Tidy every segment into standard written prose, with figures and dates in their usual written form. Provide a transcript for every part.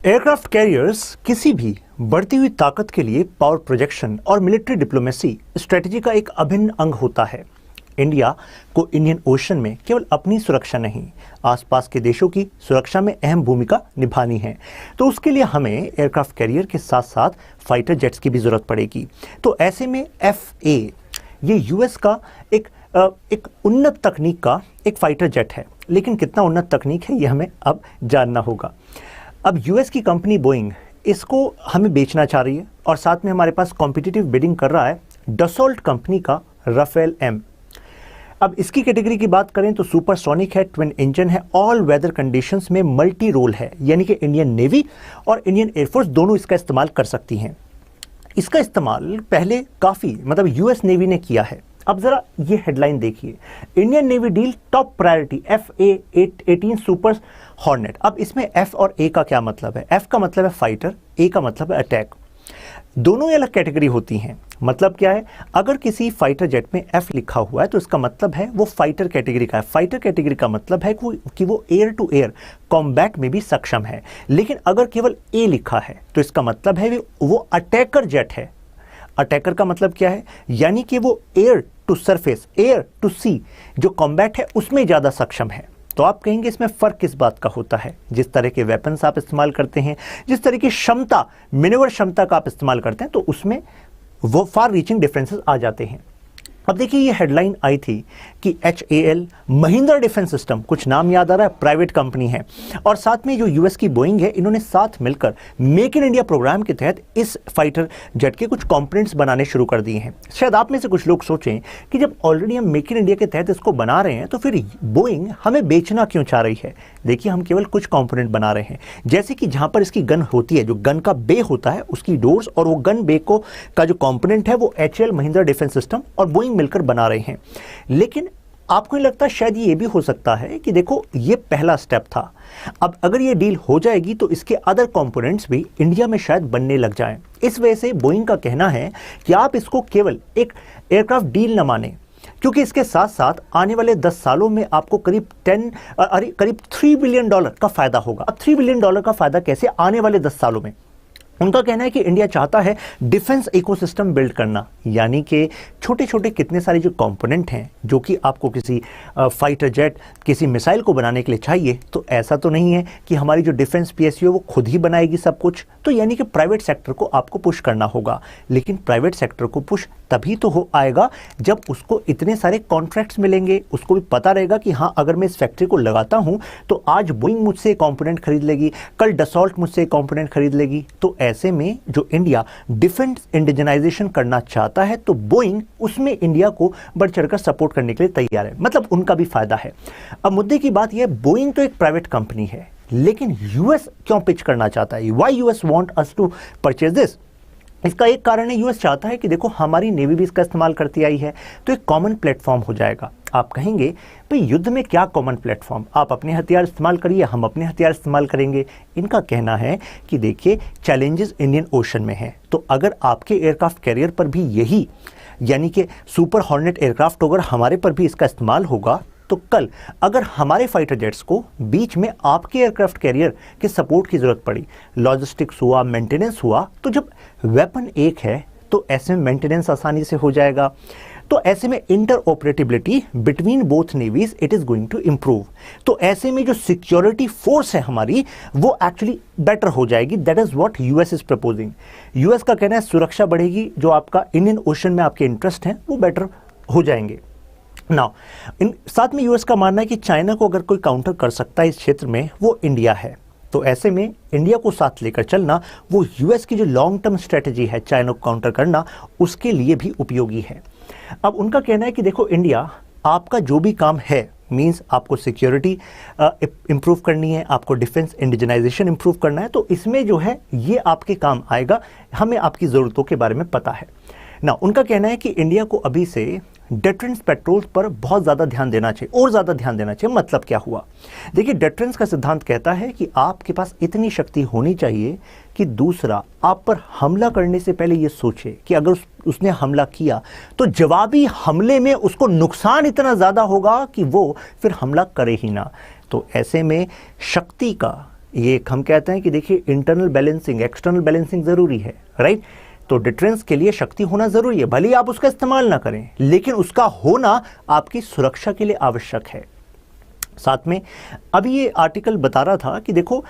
Aircraft carriers किसी भी बढ़ती हुई ताकत के लिए पावर प्रोजेक्शन और मिलिट्री डिप्लोमेसी स्ट्रेटजी का एक अभिन्न अंग होता है। इंडिया को इंडियन ओशन में केवल अपनी सुरक्षा नहीं, आसपास के देशों की सुरक्षा में अहम भूमिका निभानी है। तो उसके लिए हमें एयरक्राफ्ट कैरियर के साथ साथ फाइटर जेट्स की भी जरूरत पड़ेगी। तो ऐसे में FA ये यूएस का एक उन्नत तकनीक का एक फाइटर जेट है, लेकिन कितना उन्नत तकनीक है ये हमें अब जानना होगा। अब यूएस की कंपनी बोइंग इसको हमें बेचना चाह रही है और साथ में हमारे पास कॉम्पिटिटिव बिडिंग कर रहा है डसॉल्ट कंपनी का राफेल M। अब इसकी कैटेगरी की बात करें तो सुपरसोनिक है, ट्विन इंजन है, ऑल वेदर कंडीशंस में मल्टी रोल है, यानी कि इंडियन नेवी और इंडियन एयरफोर्स दोनों इसका इस्तेमाल कर सकती हैं। इसका इस्तेमाल पहले काफ़ी यूएस नेवी ने किया है। अब जरा ये हेडलाइन देखिए, Indian navy deal top priority FA-18 super hornet. अब इसमें F और A का क्या मतलब है? F का मतलब है फाइटर, A का मतलब है अटैक। दोनों ही अलग कैटेगरी होती हैं। मतलब क्या है, अगर किसी फाइटर जेट में F लिखा हुआ है तो इसका मतलब है वो फाइटर कैटेगरी का है। फाइटर कैटेगरी का मतलब है कि वो एयर टू एयर कॉम्बैट में भी सक्षम है। लेकिन अगर केवल A लिखा है तो इसका मतलब है वो अटैकर जेट है। अटैकर का मतलब क्या है, यानी कि वो air to surface, air to sea जो कॉम्बैट है उसमें ज़्यादा सक्षम है। तो आप कहेंगे इसमें फ़र्क किस बात का होता है? जिस तरह के वेपन्स आप इस्तेमाल करते हैं, जिस तरह की क्षमता, मैन्यूवर क्षमता का आप इस्तेमाल करते हैं, तो उसमें वो फार रीचिंग डिफरेंसेस आ जाते हैं। अब देखिए ये हेडलाइन आई थी कि HAL महिंद्रा डिफेंस सिस्टम, कुछ नाम याद आ रहा है, प्राइवेट कंपनी है, और साथ में जो यूएस की बोइंग है, इन्होंने साथ मिलकर मेक इन इंडिया प्रोग्राम के तहत इस फाइटर जेट के कुछ कंपोनेंट्स बनाने शुरू कर दिए हैं। शायद आप में से कुछ लोग सोचें कि जब ऑलरेडी हम मेक इन इंडिया के तहत इसको बना रहे हैं तो फिर बोइंग हमें बेचना क्यों चाह रही है? देखिए हम केवल कुछ कंपोनेंट बना रहे हैं, जैसे कि जहां पर इसकी गन होती है, जो गन का बे होता है उसकी डोर्स और वो गन बे को का जो कंपोनेंट है वो HAL महिंद्रा डिफेंस सिस्टम और बोइंग मिलकर बना रहे हैं। लेकिन आपको नहीं लगता शायद ये भी हो सकता है कि देखो ये पहला स्टेप था, अब अगर ये डील हो जाएगी तो इसके अदर कंपोनेंट्स भी इंडिया में शायद बनने लग जाएं। इस वजह से बोइंग का कहना है कि आप इसको केवल एक एयरक्राफ्ट डील न माने, क्योंकि इसके साथ साथ आने वाले 10 सालों में आपको करीब $3 बिलियन का फायदा होगा। अब $3 बिलियन का फायदा कैसे आने वाले 10 सालों में? उनका कहना है कि इंडिया चाहता है डिफेंस इकोसिस्टम बिल्ड करना, यानी कि छोटे छोटे कितने सारे जो कंपोनेंट हैं जो कि आपको किसी फाइटर जेट, किसी मिसाइल को बनाने के लिए चाहिए। तो ऐसा तो नहीं है कि हमारी जो डिफेंस PSU है वो खुद ही बनाएगी सब कुछ। तो यानी कि प्राइवेट सेक्टर को आपको पुश करना होगा, लेकिन प्राइवेट सेक्टर को पुश तभी तो हो आएगा जब उसको इतने सारे कॉन्ट्रैक्ट्स मिलेंगे, उसको भी पता रहेगा कि हाँ अगर मैं इस फैक्ट्री को लगाता हूँ तो आज बोइंग मुझसे कंपोनेंट खरीद लेगी, कल डसॉल्ट मुझसे कंपोनेंट खरीद लेगी। तो ऐसे में जो इंडिया डिफेंस इंडिजनाइजेशन करना चाहता है तो बोइंग उसमें इंडिया को बढ़ चढ़कर सपोर्ट करने के लिए तैयार है, मतलब उनका भी फायदा है। अब मुद्दे की बात यह, बोइंग तो एक प्राइवेट कंपनी है, लेकिन यूएस क्यों पिच करना चाहता है? Why US want us to purchase this? इसका एक कारण है, यूएस चाहता है कि देखो हमारी नेवी भी इसका इस्तेमाल करती आई है, तो एक कॉमन प्लेटफॉर्म हो जाएगा। आप कहेंगे भाई युद्ध में क्या कॉमन प्लेटफॉर्म, आप अपने हथियार इस्तेमाल करिए, हम अपने हथियार इस्तेमाल करेंगे। इनका कहना है कि देखिए चैलेंजेस इंडियन ओशन में हैं, तो अगर आपके एयरक्राफ्ट कैरियर पर भी यही, यानी कि सुपर हॉर्नेट एयरक्राफ्ट अगर हमारे पर भी इसका इस्तेमाल होगा, तो कल अगर हमारे फाइटर जेट्स को बीच में आपके एयरक्राफ्ट कैरियर के सपोर्ट की ज़रूरत पड़ी, लॉजिस्टिक्स हुआ, मेंटेनेंस हुआ, तो जब वेपन एक है तो ऐसे में मेंटेनेंस आसानी से हो जाएगा। तो ऐसे में interoperability between both navies it is going to improve. तो ऐसे में जो सिक्योरिटी फोर्स है हमारी वो एक्चुअली बेटर हो जाएगी। That is what US is proposing. US का कहना है सुरक्षा बढ़ेगी, जो आपका इंडियन ओशन में आपके इंटरेस्ट हैं वो बेटर हो जाएंगे। नाउ साथ में यूएस का मानना है कि चाइना को अगर कोई काउंटर कर सकता है इस क्षेत्र में वो इंडिया है। तो ऐसे में इंडिया को साथ लेकर चलना वो यूएस की जो लॉन्ग टर्म स्ट्रेटजी है चाइना को काउंटर करना, उसके लिए भी उपयोगी है। अब उनका कहना है कि देखो इंडिया, आपका जो भी काम है, मींस आपको सिक्योरिटी इंप्रूव करनी है, आपको डिफेंस इंडिजनाइजेशन इंप्रूव करना है, तो इसमें जो है ये आपके काम आएगा, हमें आपकी ज़रूरतों के बारे में पता है ना। उनका कहना है कि इंडिया को अभी से डेटरेंस पेट्रोल पर बहुत ज़्यादा ध्यान देना चाहिए, और ज़्यादा ध्यान देना चाहिए। मतलब क्या हुआ? देखिए डेटरेंस का सिद्धांत कहता है कि आपके पास इतनी शक्ति होनी चाहिए कि दूसरा आप पर हमला करने से पहले ये सोचे कि अगर उसने हमला किया तो जवाबी हमले में उसको नुकसान इतना ज़्यादा होगा कि वो फिर हमला करे ही ना। तो ऐसे में शक्ति का ये हम कहते हैं कि देखिए इंटरनल बैलेंसिंग एक्सटर्नल बैलेंसिंग ज़रूरी है, राइट। तो डिफरेंस के लिए शक्ति होना ज़रूरी है, भले ही आप उसका इस्तेमाल ना करें, लेकिन उसका होना आपकी सुरक्षा के लिए आवश्यक है। साथ में अभी ये आर्टिकल बता रहा था कि देखो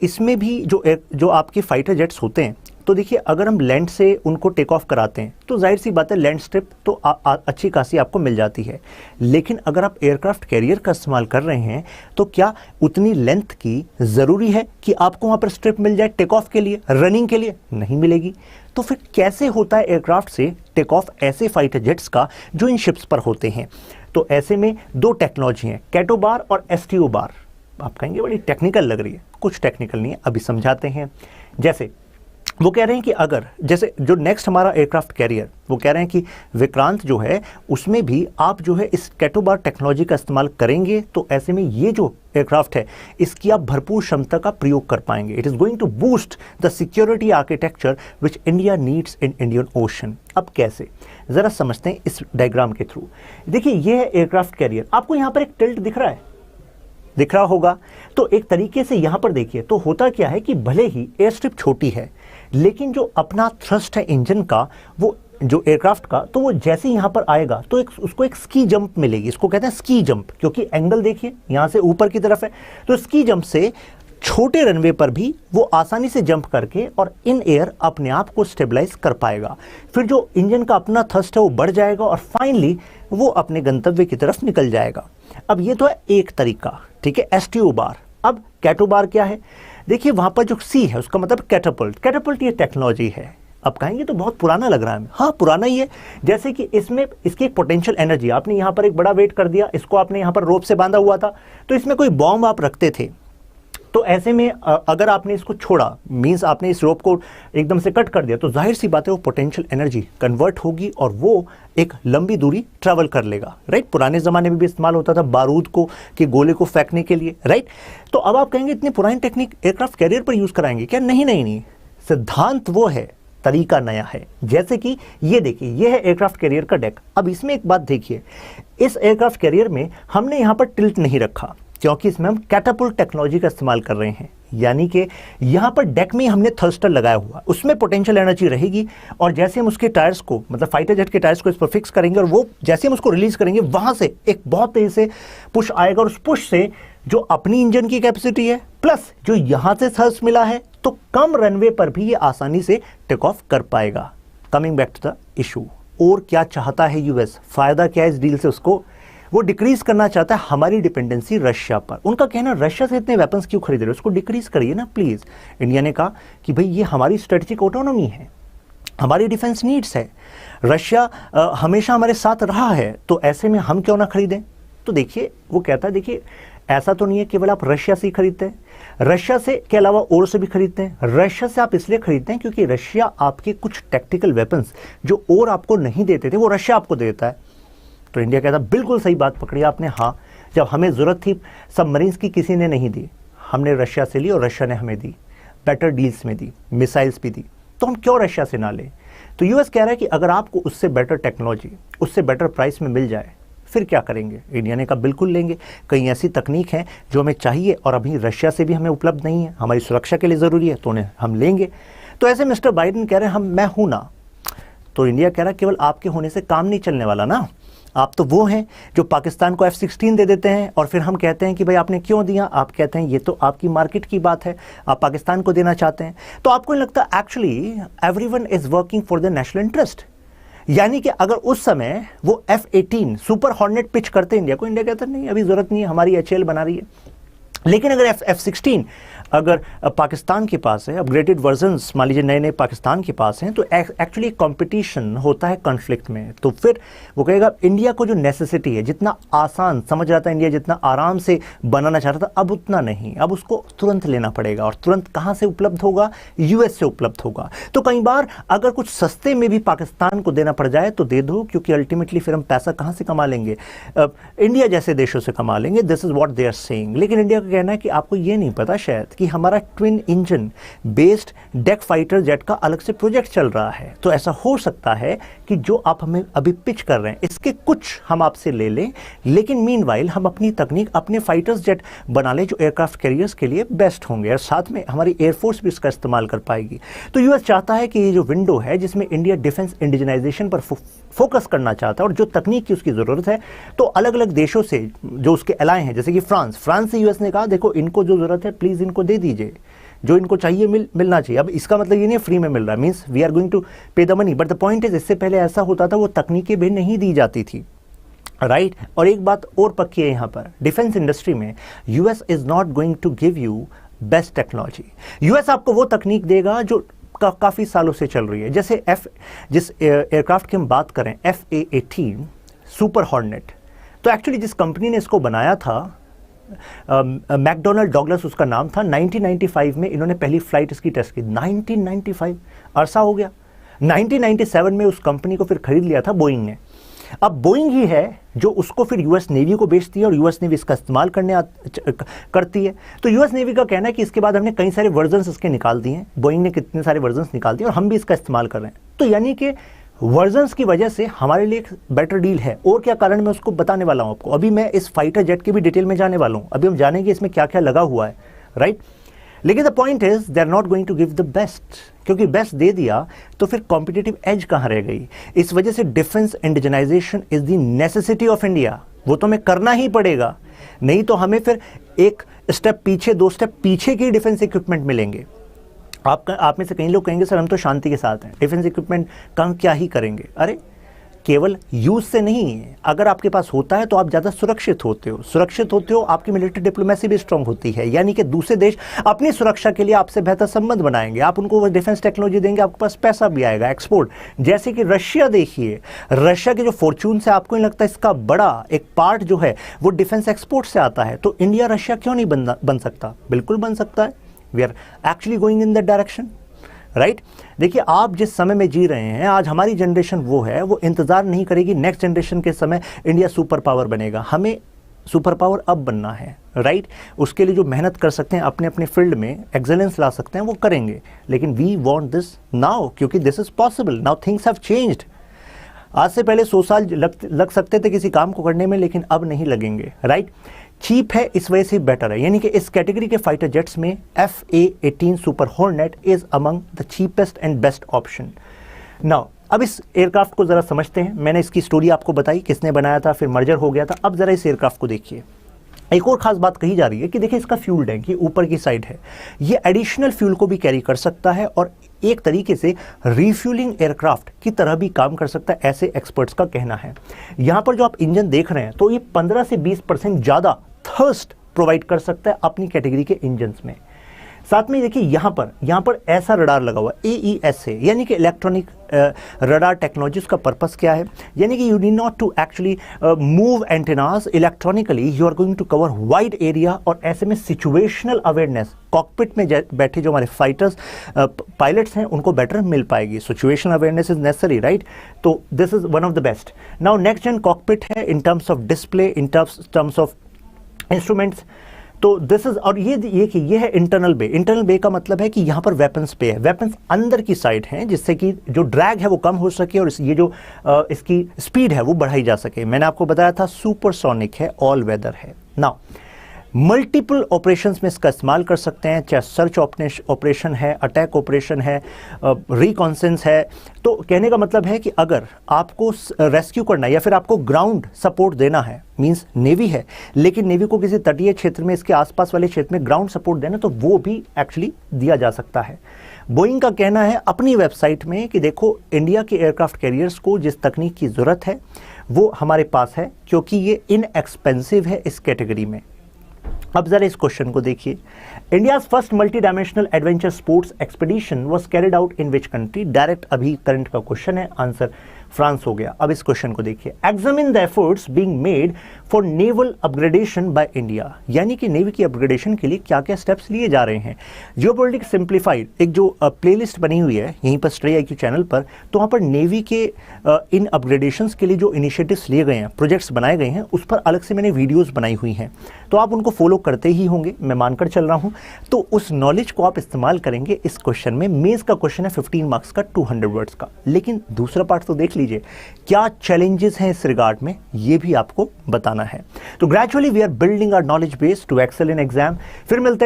इसमें भी जो आपके फाइटर जेट्स होते हैं, तो देखिए अगर हम लैंड से उनको टेक ऑफ कराते हैं तो जाहिर सी बात है लैंड स्ट्रिप तो अच्छी खासी आपको मिल जाती है। लेकिन अगर आप एयरक्राफ्ट कैरियर का इस्तेमाल कर रहे हैं तो क्या उतनी लेंथ की ज़रूरी है कि आपको वहाँ पर स्ट्रिप मिल जाए टेक ऑफ के लिए, रनिंग के लिए? नहीं मिलेगी। तो फिर कैसे होता है एयरक्राफ्ट से टेक ऑफ ऐसे फाइटर जेट्स का जो इन शिप्स पर होते हैं? तो ऐसे में दो टेक्नोलॉजी हैं, कैटो बार और एसटीओ बार। आप कहेंगे बड़ी टेक्निकल लग रही है, कुछ टेक्निकल नहीं है, अभी समझाते हैं। जैसे वो कह रहे हैं कि अगर जैसे जो नेक्स्ट हमारा एयरक्राफ्ट कैरियर, वो कह रहे हैं कि विक्रांत जो है उसमें भी आप जो है इस कैटो बार टेक्नोलॉजी का इस्तेमाल करेंगे तो ऐसे में ये जो एयरक्राफ्ट है इसकी आप भरपूर क्षमता का प्रयोग कर पाएंगे। It is going to boost the security architecture which India needs in Indian Ocean. अब कैसे, ज़रा समझते हैं इस डायग्राम के थ्रू। देखिए ये है एयरक्राफ्ट कैरियर, आपको यहाँ पर एक टिल्ट दिख रहा है, दिख रहा होगा। तो एक तरीके से यहाँ पर देखिए तो होता क्या है कि भले ही एयर स्ट्रिप छोटी है लेकिन जो अपना थ्रस्ट है इंजन का, वो जो एयरक्राफ्ट का, तो वो जैसे यहाँ पर आएगा तो उसको एक स्की जंप मिलेगी। इसको कहते हैं स्की जंप, क्योंकि एंगल देखिए यहाँ से ऊपर की तरफ है। तो स्की जंप से छोटे रनवे पर भी वो आसानी से जंप करके और इन एयर अपने आप को स्टेबलाइज कर पाएगा। फिर जो इंजन का अपना थ्रस्ट है वो बढ़ जाएगा और फाइनली वो अपने गंतव्य की तरफ निकल जाएगा। अब ये तो है एक तरीका, ठीक है, एसटीओ बार। अब कैटो बार क्या है? देखिए वहाँ पर जो सी है उसका मतलब कैटापल्ट। कैटापल्ट ये टेक्नोलॉजी है। अब कहेंगे तो बहुत पुराना लग रहा है, हाँ पुराना ही है। जैसे कि इसमें इसकी एक पोटेंशियल एनर्जी, आपने यहाँ पर एक बड़ा वेट कर दिया, इसको आपने यहाँ पर रोप से बांधा हुआ था, तो इसमें कोई बॉम्ब आप रखते थे, तो ऐसे में अगर आपने इसको छोड़ा, मींस आपने इस रोप को एकदम से कट कर दिया, तो जाहिर सी बात है वो पोटेंशियल एनर्जी कन्वर्ट होगी और वो एक लंबी दूरी ट्रैवल कर लेगा, राइट। पुराने ज़माने में भी इस्तेमाल होता था बारूद को कि गोले को फेंकने के लिए, राइट। तो अब आप कहेंगे इतनी पुरानी टेक्निक एयरक्राफ्ट कैरियर पर यूज़ कराएंगे क्या? नहीं नहीं नहीं, सिद्धांत वो है, तरीका नया है। जैसे कि ये देखिए, ये है एयरक्राफ्ट कैरियर का डेक। अब इसमें एक बात देखिए, इस एयरक्राफ्ट कैरियर में हमने यहाँ पर टिल्ट नहीं रखा क्योंकि इसमें हम कैटापल्ट टेक्नोलॉजी का इस्तेमाल कर रहे हैं। यानी कि यहाँ पर डेक में हमने थर्स्टर लगाया हुआ, उसमें पोटेंशियल एनर्जी रहेगी और जैसे हम उसके टायर्स को, मतलब फाइटर जेट के टायर्स को इस पर फिक्स करेंगे और वो जैसे हम उसको रिलीज करेंगे वहाँ से एक बहुत तेज़ी से पुश आएगा और उस पुश से जो अपनी इंजन की कैपेसिटी है प्लस जो यहाँ से थर्स्ट मिला है, तो कम रनवे पर भी ये आसानी से टेक ऑफ कर पाएगा। Coming back to the issue, और क्या चाहता है यूएस, फ़ायदा क्या है इस डील से? उसको वो डिक्रीज करना चाहता है हमारी डिपेंडेंसी रशिया पर। उनका कहना रशिया से इतने वेपन्स क्यों खरीद रहे हो, उसको डिक्रीज करिए ना प्लीज़। इंडिया ने कहा कि भाई ये हमारी स्ट्रेटेजिक ऑटोनॉमी है, हमारी डिफेंस नीड्स है, रशिया हमेशा हमारे साथ रहा है, तो ऐसे में हम क्यों ना खरीदें। तो देखिए वो कहता है, देखिए ऐसा तो नहीं है केवल आप रशिया से ही खरीदते हैं, रशिया से के अलावा और से भी खरीदते हैं। रशिया से आप इसलिए खरीदते हैं क्योंकि रशिया आपके कुछ टैक्टिकल वेपन्स जो और आपको नहीं देते थे वो रशिया आपको देता है। तो इंडिया कहता बिल्कुल सही बात पकड़ी आपने, हाँ जब हमें ज़रूरत थी सबमरीन्स की किसी ने नहीं दी, हमने रशिया से ली और रशिया ने हमें दी, बेटर डील्स में दी, मिसाइल्स भी दी, तो हम क्यों रशिया से ना लें। तो यूएस कह रहा है कि अगर आपको उससे बेटर टेक्नोलॉजी उससे बेटर प्राइस में मिल जाए फिर क्या करेंगे। इंडिया ने कहा बिल्कुल लेंगे, कई ऐसी तकनीक हैं जो हमें चाहिए और अभी रशिया से भी हमें उपलब्ध नहीं है, हमारी सुरक्षा के लिए ज़रूरी है, तो उन्हें हम लेंगे। तो ऐसे मिस्टर बाइडेन कह रहे हैं मैं हूँ ना, तो इंडिया कह रहा है केवल आपके होने से काम नहीं चलने वाला ना, आप तो वो हैं जो पाकिस्तान को F-16 दे देते हैं और फिर हम कहते हैं कि भाई आपने क्यों दिया, आप कहते हैं ये तो आपकी मार्केट की बात है, आप पाकिस्तान को देना चाहते हैं। तो आपको नहीं लगता actually everyone is working for the national interest. यानी कि अगर उस समय वो F-18 सुपर हॉर्नेट पिच करते इंडिया को, इंडिया कहता नहीं अभी ज़रूरत नहीं है, हमारी HAL बना रही है। लेकिन अगर F-16 अगर पाकिस्तान के पास है, अपग्रेडेड वर्जन्स मान लीजिए नए नए पाकिस्तान के पास हैं, तो एक्चुअली कंपटीशन होता है कॉन्फ्लिक्ट में। तो फिर वो कहेगा इंडिया को जो नेसेसिटी है, जितना आसान समझ रहा था इंडिया, जितना आराम से बनाना चाहता था, अब उतना नहीं, अब उसको तुरंत लेना पड़ेगा। और तुरंत कहाँ से उपलब्ध होगा? यूएस से उपलब्ध होगा। तो कई बार अगर कुछ सस्ते में भी पाकिस्तान को देना पड़ जाए तो दे दो, क्योंकि अल्टीमेटली फिर हम पैसा कहाँ से कमा लेंगे? इंडिया जैसे देशों से कमा लेंगे। This is what they are saying. लेकिन इंडिया का कहना है कि आपको ये नहीं पता शायद कि कि हमारा twin engine based deck fighter jet का अलग से प्रोजेक्ट चल रहा है। तो ऐसा हो सकता है कि जो आप हमें अभी पिच कर रहे हैं इसके कुछ हम आपसे ले लें, लेकिन मीनवाइल हम अपनी तकनीक अपने फाइटर्स जेट बना लें जो एयरक्राफ्ट कैरियर्स के लिए बेस्ट होंगे और साथ में हमारी एयरफोर्स भी इसका इस्तेमाल कर पाएगी। तो यूएस चाहता है कि ये जो विंडो है जिसमें इंडिया डिफेंस इंडिजनाइजेशन पर फोकस करना चाहता है और जो तकनीक की उसकी ज़रूरत है, तो अलग अलग देशों से जो उसके एलाय हैं, जैसे कि फ्रांस से यूएस ने कहा देखो इनको जो ज़रूरत है प्लीज़ इनको दे दीजिए, जो इनको चाहिए मिलना चाहिए। अब इसका मतलब ये नहीं फ्री में मिल रहा, means we are going to pay the money, but the point is इससे पहले ऐसा होता था वो तकनीकें भी नहीं दी जाती थी, राइट। और एक बात और पक्की है यहाँ पर, डिफेंस इंडस्ट्री में US is not going to give you best technology. US आपको वो तकनीक देगा जो काफ़ी सालों से चल रही है। जैसे जिस एयरक्राफ्ट की हम बात करें F/A-18 सुपर हॉर्नेट, तो एक्चुअली जिस कंपनी ने इसको बनाया था मैकडोनाल्ड डॉगलस उसका नाम था। 1995 में इन्होंने पहली फ्लाइट इसकी टेस्ट की। 1995 अरसा हो गया। 1997 में उस कंपनी को फिर खरीद लिया था बोइंग ने। अब बोइंग ही है जो उसको फिर यूएस नेवी को बेचती है और यूएस नेवी इसका इस्तेमाल करती है। तो यूएस नेवी का कहना है कि इसके बाद हमने कई सारे वर्जन्स इसके निकाल दिए हैं, बोइंग ने कितने सारे वर्जन्स निकाल दिए और हम भी इसका इस्तेमाल कर रहे हैं। तो यानी कि वर्जन्स की वजह से हमारे लिए एक बेटर डील है। और क्या कारण मैं उसको बताने वाला हूं आपको। अभी मैं इस फाइटर जेट की भी डिटेल में जाने वाला हूं, अभी हम जानेंगे इसमें क्या क्या लगा हुआ है, राइट। लेकिन the point is they are not going to give the best, क्योंकि बेस्ट दे दिया तो फिर कॉम्पिटिटिव एज कहाँ रह गई। इस वजह से defence indigenisation is the necessity of India, वो तो हमें करना ही पड़ेगा, नहीं तो हमें फिर एक स्टेप पीछे, दो स्टेप पीछे के डिफेंस इक्विपमेंट मिलेंगे। आप में से कई लोग कहेंगे सर हम तो शांति के साथ हैं, डिफेंस इक्विपमेंट का क्या ही करेंगे। अरे केवल यूज से नहीं, अगर आपके पास होता है तो आप ज़्यादा सुरक्षित होते हो, आपकी मिलिट्री डिप्लोमेसी भी स्ट्रांग होती है, यानी कि दूसरे देश अपनी सुरक्षा के लिए आपसे बेहतर संबंध बनाएंगे, आप उनको वो डिफेंस टेक्नोलॉजी देंगे, आपके पास पैसा भी आएगा, एक्सपोर्ट। जैसे कि रशिया देखिए, रशिया के जो फॉर्चून से आपको नहीं लगता इसका बड़ा एक पार्ट जो है वो डिफेंस एक्सपोर्ट से आता है। तो इंडिया रशिया क्यों नहीं बन सकता? बिल्कुल बन सकता है। We are actually going in that direction, right. देखिए आप जिस समय में जी रहे हैं, आज हमारी जनरेशन वो है, वो इंतजार नहीं करेगी नेक्स्ट जनरेशन के समय इंडिया सुपर पावर बनेगा। हमें सुपर पावर अब बनना है, राइट। उसके लिए जो मेहनत कर सकते हैं, अपने अपने फील्ड में एक्सेलेंस ला सकते हैं, वो करेंगे। लेकिन वी वांट दिस नाउ, क्योंकि this is possible now, things have changed. आज से पहले 100 साल लग सकते थे किसी काम को करने में, लेकिन अब नहीं लगेंगे, राइट। चीप है इस वजह से बेटर है, यानी कि इस कैटेगरी के फाइटर जेट्स में F/A-18 super hornet is among the cheapest and best option. Now अब इस एयरक्राफ्ट को ज़रा समझते हैं। मैंने इसकी स्टोरी आपको बताई, किसने बनाया था, फिर मर्जर हो गया था। अब ज़रा इस एयरक्राफ्ट को देखिए। एक और खास बात कही जा रही है कि देखिए इसका फ्यूल टैंक ये ऊपर की साइड है, ये एडिशनल फ्यूल को भी कैरी कर सकता है और एक तरीके से रिफ्यूलिंग एयरक्राफ्ट की तरह भी काम कर सकता है, ऐसे एक्सपर्ट्स का कहना है। यहाँ पर जो आप इंजन देख रहे हैं तो ये 15 से 20% ज़्यादा थर्स्ट प्रोवाइड कर सकता है अपनी कैटेगरी के इंजन्स में। साथ में देखिए यहाँ पर ऐसा रडार लगा हुआ AESA, यानी कि इलेक्ट्रॉनिक रडार टेक्नोलॉजी। उसका पर्पस क्या है, यानी कि you need not to actually move antennas electronically, you are going to cover wide area. और ऐसे में सिचुएशनल अवेयरनेस कॉकपिट में बैठे जो हमारे फाइटर्स पायलट्स हैं उनको बेटर मिल पाएगी। Situational awareness is necessary, right. तो this is one of the best. Now next gen cockpit है in terms of display, in terms of instruments. तो दिस इज, और ये है इंटरनल बे। इंटरनल बे का मतलब है कि यहाँ पर वेपन्स पे है, वेपन्स अंदर की साइड हैं, जिससे कि जो ड्रैग है वो कम हो सके और ये जो इसकी स्पीड है वो बढ़ाई जा सके। मैंने आपको बताया था सुपरसोनिक है, ऑल वेदर है। नाउ मल्टीपल ऑपरेशंस में इसका इस्तेमाल कर सकते हैं, चाहे सर्च ऑपरेशन है, अटैक ऑपरेशन है, रिकॉन्सेंस है। तो कहने का मतलब है कि अगर आपको रेस्क्यू करना है या फिर आपको ग्राउंड सपोर्ट देना है, मींस नेवी है लेकिन नेवी को किसी तटीय क्षेत्र में, इसके आसपास वाले क्षेत्र में ग्राउंड सपोर्ट देना, तो वो भी एक्चुअली दिया जा सकता है। बोइंग का कहना है अपनी वेबसाइट में कि देखो इंडिया के एयरक्राफ्ट कैरियर्स को जिस तकनीक की ज़रूरत है वो हमारे पास है, क्योंकि ये इनएक्सपेंसिव है इस कैटेगरी में। अब जरा इस क्वेश्चन को देखिए। India's first multi dimensional adventure sports expedition was carried out in which country? Direct अभी करंट का क्वेश्चन है, आंसर फ्रांस हो गया। अब इस क्वेश्चन को देखिए, examine the efforts being made for naval upgradation by India, यानी कि नेवी की अपग्रेडेशन के लिए क्या क्या स्टेप्स लिए जा रहे हैं। जियोपॉलिटिक्स सिंप्लीफाइड एक जो प्लेलिस्ट बनी हुई है यहीं पर स्ट्रे IQ चैनल पर, तो वहाँ पर नेवी के इन अपग्रेडेशंस के लिए जो इनिशिएटिव्स लिए गए हैं, प्रोजेक्ट्स बनाए गए हैं, उस पर अलग से मैंने वीडियोस बनाई हुई हैं, तो आप उनको फॉलो करते ही होंगे, मैं मानकर चल रहा हूं। तो उस नॉलेज को आप इस्तेमाल करेंगे इस क्वेश्चन में। मेंस का क्वेश्चन है 15 मार्क्स का 200 वर्ड्स का, लेकिन दूसरा पार्ट तो देख लीजिए, क्या चैलेंजेस हैं इस रिगार्ड में, ये भी आपको बताना है। तो gradually we are building our knowledge base to excel in exam. फिर मिलते हैं